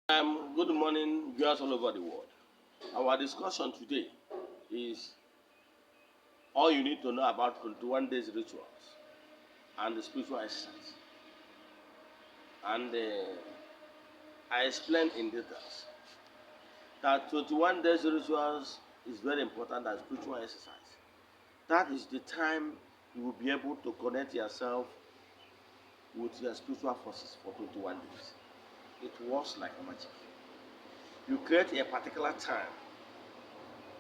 Good morning, viewers all over the world. Our discussion today is all you need to know about 21 days rituals and the spiritual exercise. And I explained in details that 21 days rituals is very important as spiritual exercise. That is the time you will be able to connect yourself with your spiritual forces for 21 days. It works like magic. You create a particular time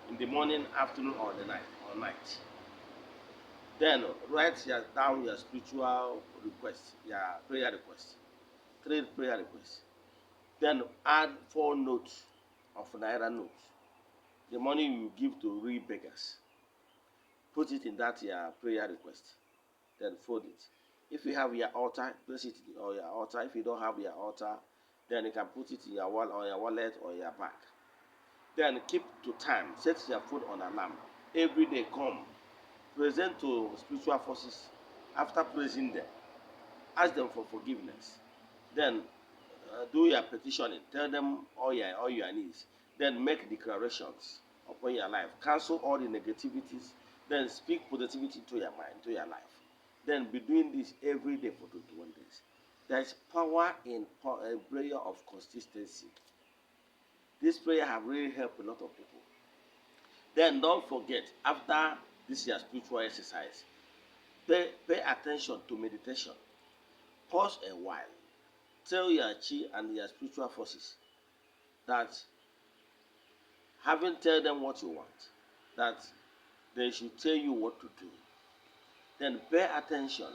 in the morning, afternoon, or the night, or night. Then write down your spiritual request, your prayer request, 3 prayer requests. Then add 4 notes of naira notes. The money you give to real beggars. Put it in that your prayer request. Then fold it. If you have your altar, place it on your altar. If you don't have your altar, then you can put it in your wallet or your bag. Then keep to time. Set your phone on alarm. Every day come. Present to spiritual forces after praising them. Ask them for forgiveness. Then do your petitioning. Tell them all your needs. Then make declarations upon your life. Cancel all the negativities. Then speak positivity to your mind, to your life. Then be doing this every day for 21 days. There is power in a prayer of consistency. This prayer have really helped a lot of people. Then don't forget, after this your spiritual exercise, pay attention to meditation. Pause a while. Tell your chi and your spiritual forces that having tell them what you want, that they should tell you what to do. Then pay attention.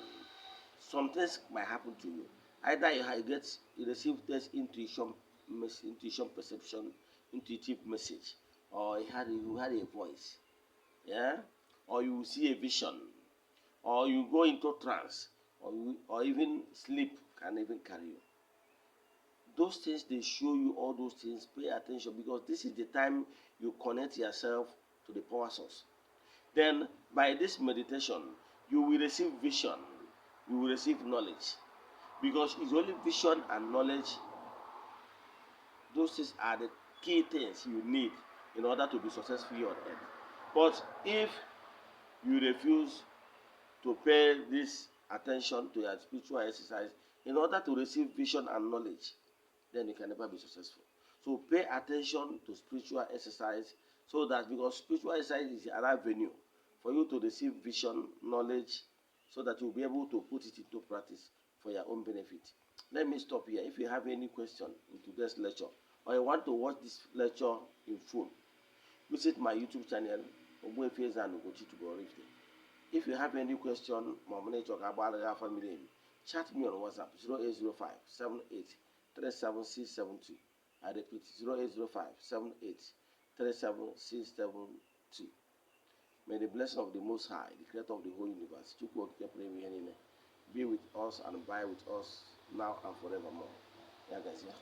Some things might happen to you. Either you receive this intuition perception, intuitive message, or you had a voice, yeah, or you see a vision, or you go into trance, or even sleep can even carry you. Those things they show you all those things. Pay attention because this is the time you connect yourself to the power source. Then by this meditation, you will receive vision, you will receive knowledge, because it's only vision and knowledge. Those things are the key things you need in order to be successful on earth. But if you refuse to pay this attention to your spiritual exercise in order to receive vision and knowledge, then you can never be successful. So pay attention to spiritual exercise, so that because spiritual exercise is an avenue for you to receive vision, knowledge, so that you'll be able to put it into practice for your own benefit. Let me stop here. If you have any question in today's lecture, or you want to watch this lecture in full, visit my YouTube channel, Ogbuefi Eze-Ana ugochitubelu. If you have any question, family, chat me on WhatsApp 0805 78 37672. I repeat 0805 78 37672. May the blessing of the Most High, the Creator of the whole universe, be with us and abide with us now and forevermore. Yeah, guys, yeah.